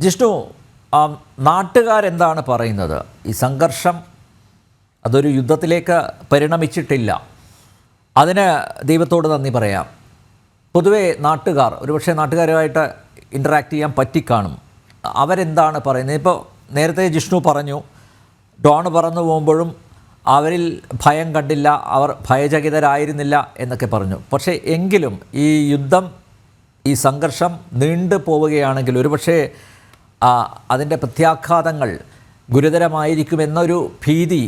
ജിഷ്ണു, നാട്ടുകാരെന്താണ് പറയുന്നത്? ഈ സംഘർഷം അതൊരു യുദ്ധത്തിലേക്ക് പരിണമിച്ചിട്ടില്ല. അതിന് ദൈവത്തോട് നന്ദി പറയാം. പൊതുവേ നാട്ടുകാർ, ഒരുപക്ഷെ നാട്ടുകാരുമായിട്ട് ഇൻറ്ററാക്ട് ചെയ്യാൻ പറ്റിക്കാണും. അവരെന്താണ് പറയുന്നത്? ഇപ്പോൾ നേരത്തെ ജിഷ്ണു പറഞ്ഞു, ഡ്രോൺ പറന്നു പോകുമ്പോഴും അവരിൽ ഭയം കണ്ടില്ല, അവർ ഭയചകിതരായിരുന്നില്ല എന്നൊക്കെ പറഞ്ഞു. പക്ഷേ എങ്കിലും ഈ യുദ്ധം, ഈ സംഘർഷം നീണ്ടു പോവുകയാണെങ്കിൽ ഒരുപക്ഷെ അതിൻ്റെ പ്രത്യാഘാതങ്ങൾ ഗുരുതരമായിരിക്കുമെന്നൊരു ഭീതി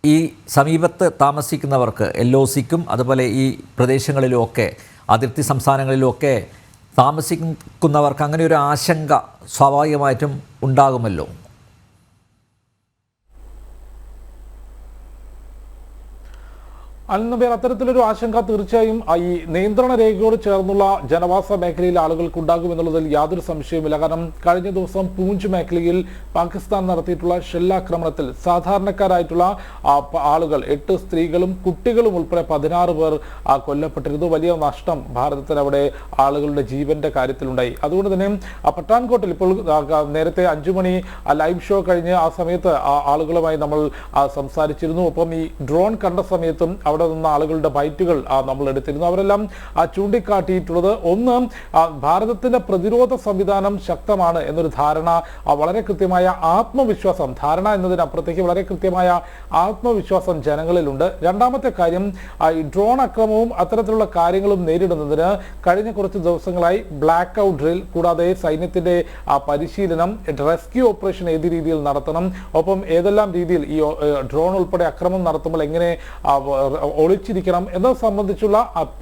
ഈ സമീപത്ത് താമസിക്കുന്നവർക്ക്, LOCക്കും അതുപോലെ ഈ പ്രദേശങ്ങളിലുമൊക്കെ, അതിർത്തി സംസ്ഥാനങ്ങളിലുമൊക്കെ താമസിക്കുന്നവർക്ക് അങ്ങനെ ഒരു ആശങ്ക സ്വാഭാവികമായിട്ടും ഉണ്ടാകുമല്ലോ. അൽനബീർ, അത്തരത്തിലൊരു ആശങ്ക തീർച്ചയായും ഈ നിയന്ത്രണ രേഖയോട് ചേർന്നുള്ള ജനവാസ മേഖലയിൽ ആളുകൾക്ക് ഉണ്ടാകുമെന്നുള്ളതിൽ യാതൊരു സംശയവുമില്ല. കാരണം കഴിഞ്ഞ ദിവസം പൂഞ്ച് മേഖലയിൽ പാകിസ്ഥാൻ നടത്തിയിട്ടുള്ള ഷെല്ലാക്രമണത്തിൽ സാധാരണക്കാരായിട്ടുള്ള ആളുകൾ, 8 സ്ത്രീകളും കുട്ടികളും ഉൾപ്പെടെ 16 പേർ കൊല്ലപ്പെട്ടിരുന്നു. വലിയ നഷ്ടം ഭാരതത്തിന് അവിടെ ആളുകളുടെ ജീവന്റെ കാര്യത്തിലുണ്ടായി. അതുകൊണ്ട് തന്നെ പഠാൻകോട്ടിൽ ഇപ്പോൾ നേരത്തെ 5 മണി ലൈവ് ഷോ കഴിഞ്ഞ് ആ സമയത്ത് ആളുകളുമായി നമ്മൾ സംസാരിച്ചിരുന്നു. ഒപ്പം ഈ ഡ്രോൺ കണ്ട സമയത്തും അവിടെ നിന്ന് ആളുകളുടെ ബൈറ്റുകൾ നമ്മൾ എടുത്തിരുന്നു. അവരെല്ലാം ചൂണ്ടിക്കാട്ടിയിട്ടുള്ളത്, ഒന്ന്, ഭാരതത്തിന്റെ പ്രതിരോധ സംവിധാനം ശക്തമാണ് എന്നൊരു ധാരണ, വളരെ കൃത്യമായ ആത്മവിശ്വാസം, ധാരണ എന്നതിനപ്പുറത്തേക്ക് വളരെ കൃത്യമായ ആത്മവിശ്വാസം ജനങ്ങളിലുണ്ട്. രണ്ടാമത്തെ കാര്യം, ഈ ഡ്രോൺ അക്രമവും അത്തരത്തിലുള്ള കാര്യങ്ങളും നേരിടുന്നതിന് കഴിഞ്ഞ കുറച്ച് ദിവസങ്ങളായി ബ്ലാക്ക് ഔട്ട് ഡ്രിൽ, കൂടാതെ സൈന്യത്തിന്റെ പരിശീലനം, റെസ്ക്യൂ ഓപ്പറേഷൻ ഏത് രീതിയിൽ നടത്തണം, ഒപ്പം ഏതെല്ലാം രീതിയിൽ ഈ ഡ്രോൺ ഉൾപ്പെടെ അക്രമം നടത്തുമ്പോൾ എങ്ങനെ ഒളിച്ചിരിക്കണം എന്നത് സംബന്ധിച്ചുള്ള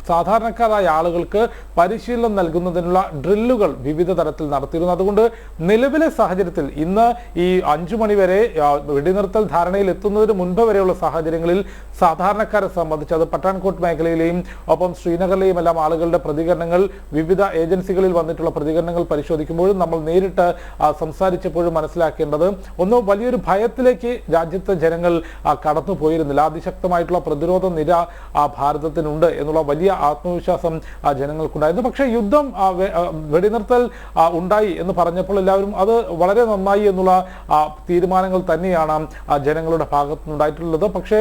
സാധാരണക്കാരായ ആളുകൾക്ക് പരിശീലനം നൽകുന്നതിനുള്ള ഡ്രില്ലുകൾ വിവിധ തരത്തിൽ നടത്തിയിരുന്നു. അതുകൊണ്ട് നിലവിലെ സാഹചര്യത്തിൽ ഇന്ന് ഈ 5 മണി വരെ വെടിനിർത്തൽ ധാരണയിൽ എത്തുന്നതിന് മുൻപ് വരെയുള്ള സാഹചര്യങ്ങളിൽ സാധാരണക്കാരെ സംബന്ധിച്ച്, അത് പഠാൻകോട്ട് മേഖലയിലെയും ഒപ്പം ശ്രീനഗറിലെയും എല്ലാം ആളുകളുടെ പ്രതികരണങ്ങൾ, വിവിധ ഏജൻസികളിൽ വന്നിട്ടുള്ള പ്രതികരണങ്ങൾ പരിശോധിക്കുമ്പോഴും നമ്മൾ നേരിട്ട് സംസാരിച്ചപ്പോഴും മനസ്സിലാക്കേണ്ടത്, ഒന്ന്, വലിയൊരു ഭയത്തിലേക്ക് രാജ്യത്തെ ജനങ്ങൾ കടന്നു പോയിരുന്നില്ല. അതിശക്തമായിട്ടുള്ള പ്രതിരോധ നിര ഭാരതത്തിനുണ്ട് എന്നുള്ള വലിയ ആത്മവിശ്വാസം ജനങ്ങൾക്കുണ്ടായിരുന്നു. പക്ഷേ യുദ്ധം, വെടിനിർത്തൽ ഉണ്ടായി എന്ന് പറഞ്ഞപ്പോൾ എല്ലാവരും അത് വളരെ നന്നായി എന്നുള്ള തീരുമാനങ്ങൾ തന്നെയാണ് ജനങ്ങളുടെ ഭാഗത്തു നിന്നുണ്ടായിട്ടുള്ളത്. പക്ഷേ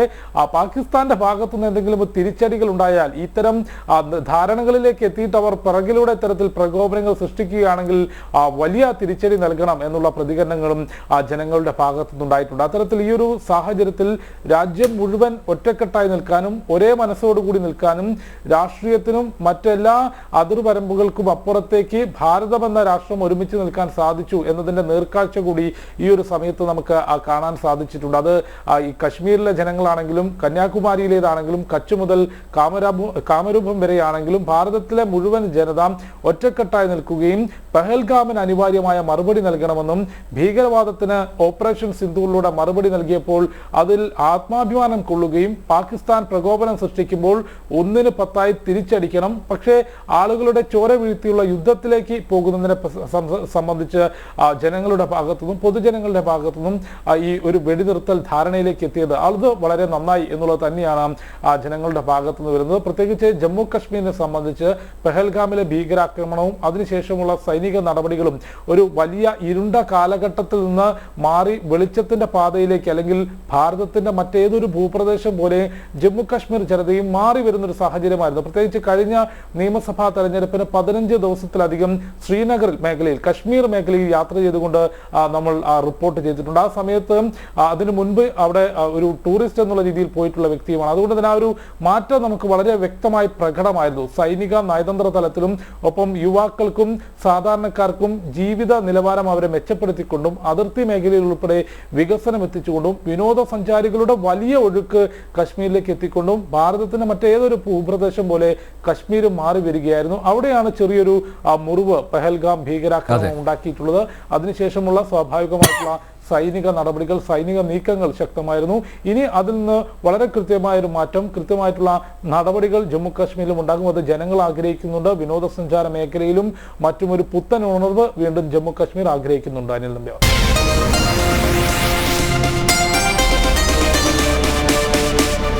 പാകിസ്ഥാന്റെ ഭാഗത്തു നിന്ന് എന്തെങ്കിലും തിരിച്ചടികൾ ഉണ്ടായാൽ, ഇത്തരം ധാരണകളിലേക്ക് എത്തിയിട്ട് അവർ പിറകിലൂടെ ഇത്തരത്തിൽ പ്രകോപനങ്ങൾ സൃഷ്ടിക്കുകയാണെങ്കിൽ വലിയ തിരിച്ചടി നൽകണം എന്നുള്ള പ്രതികരണങ്ങളും ജനങ്ങളുടെ ഭാഗത്തു നിന്നുണ്ടായിട്ടുണ്ട്. അത്തരത്തിൽ ഈ ഒരു സാഹചര്യത്തിൽ രാജ്യം മുഴുവൻ ഒറ്റക്കെട്ടായി നിൽക്കാനും ഒരേ മനസ്സോടുകൂടി നിൽക്കാനും രാഷ്ട്രീയത്തിനും മറ്റെല്ലാ അതിർവരമ്പുകൾക്കും അപ്പുറത്തേക്ക് ഭാരതം എന്ന രാഷ്ട്രം ഒരുമിച്ച് നിൽക്കാൻ സാധിച്ചു എന്നതിന്റെ നേർക്കാഴ്ച കൂടി ഈ ഒരു സമയത്ത് നമുക്ക് കാണാൻ സാധിച്ചിട്ടുണ്ട്. അത് ഈ കശ്മീരിലെ ജനങ്ങളാണെങ്കിലും കന്യാകുമാരിയിലേതാണെങ്കിലും കച്ച് മുതൽ കാമരൂപം വരെയാണെങ്കിലും ഭാരതത്തിലെ മുഴുവൻ ജനത ഒറ്റക്കെട്ടായി നിൽക്കുകയും പഹൽഗാമിന് അനിവാര്യമായ മറുപടി നൽകണമെന്നും, ഭീകരവാദത്തിന് ഓപ്പറേഷൻ സിന്ദൂറിലൂടെ മറുപടി നൽകിയപ്പോൾ അതിൽ ആത്മാഭിമാനം കൊള്ളുകയും പാകിസ്ഥാൻ പ്രകോപനം സൃഷ്ടിക്കുമ്പോൾ 1-ന് 10 തിരിച്ചടിക്കണം, പക്ഷേ ആളുകളുടെ ചോര വീഴ്ത്തിയുള്ള യുദ്ധത്തിലേക്ക് പോകുന്നതിനെ സംബന്ധിച്ച് ജനങ്ങളുടെ ഭാഗത്തുനിന്നും പൊതുജനങ്ങളുടെ ഭാഗത്തുനിന്നും ഈ ഒരു വെടിനിർത്തൽ ധാരണയിലേക്ക് എത്തിയത് അത് വളരെ നന്നായി എന്നുള്ളത് തന്നെയാണ് ജനങ്ങളുടെ ഭാഗത്തുനിന്ന് വരുന്നത്. പ്രത്യേകിച്ച് ജമ്മു കശ്മീരിനെ സംബന്ധിച്ച് പെഹൽഗാമിലെ ഭീകരാക്രമണവും അതിനുശേഷമുള്ള സൈനിക നടപടികളും ഒരു വലിയ ഇരുണ്ട കാലഘട്ടത്തിൽ നിന്ന് മാറി വെളിച്ചത്തിന്റെ പാതയിലേക്ക്, അല്ലെങ്കിൽ ഭാരതത്തിന്റെ മറ്റേതൊരു ഭൂപ്രദേശം പോലെ ജമ്മു കാശ്മീർ ജനതയും മാറി വരുന്നൊരു സാഹചര്യമായിരുന്നു. പ്രത്യേകിച്ച് കഴിഞ്ഞ നിയമസഭാ തെരഞ്ഞെടുപ്പിന് 15 ദിവസത്തിലധികം ശ്രീനഗർ മേഖലയിൽ, കശ്മീർ മേഖലയിൽ യാത്ര ചെയ്തുകൊണ്ട് നമ്മൾ റിപ്പോർട്ട് ചെയ്തിട്ടുണ്ട്. ആ സമയത്ത് അതിനു മുൻപ് അവിടെ ഒരു ടൂറിസ്റ്റ് എന്നുള്ള രീതിയിൽ പോയിട്ടുള്ള വ്യക്തിയുമാണ്. അതുകൊണ്ട് തന്നെ ആ ഒരു മാറ്റം നമുക്ക് വളരെ വ്യക്തമായി പ്രകടമായിരുന്നു. സൈനിക നയതന്ത്ര തലത്തിലും ഒപ്പം യുവാക്കൾക്കും സാധാരണക്കാർക്കും ജീവിത നിലവാരം അവരെ മെച്ചപ്പെടുത്തിക്കൊണ്ടും അതിർത്തി മേഖലയിൽ ഉൾപ്പെടെ വികസനം എത്തിച്ചുകൊണ്ടും വിനോദസഞ്ചാരികളുടെ വലിയ ഒഴുക്ക് കശ്മീരിലേക്ക് എത്തിക്കൊണ്ടും ഭാരതത്തിന്റെ മറ്റേതൊരു ഭൂപ്രദേശം പോലെ കശ്മീർ മാറി വരികയായിരുന്നു. അവിടെയാണ് ചെറിയൊരു മുറിവ് പെഹൽഗാം ഭീകരാക്രമണം ഉണ്ടാക്കിയിട്ടുള്ളത്. അതിനുശേഷമുള്ള സ്വാഭാവികമായിട്ടുള്ള സൈനിക നടപടികൾ, സൈനിക നീക്കങ്ങൾ ശക്തമായിരുന്നു. ഇനി അതിൽ നിന്ന് വളരെ കൃത്യമായൊരു മാറ്റം, കൃത്യമായിട്ടുള്ള നടപടികൾ ജമ്മു കാശ്മീരിലും ഉണ്ടാകും. അത് ജനങ്ങൾ ആഗ്രഹിക്കുന്നുണ്ട്. വിനോദസഞ്ചാര മേഖലയിലും മറ്റും ഒരു പുത്തൻ ഉണർവ് വീണ്ടും ജമ്മു കാശ്മീർ ആഗ്രഹിക്കുന്നുണ്ട്. അനിൽ നമ്പ്യാർ.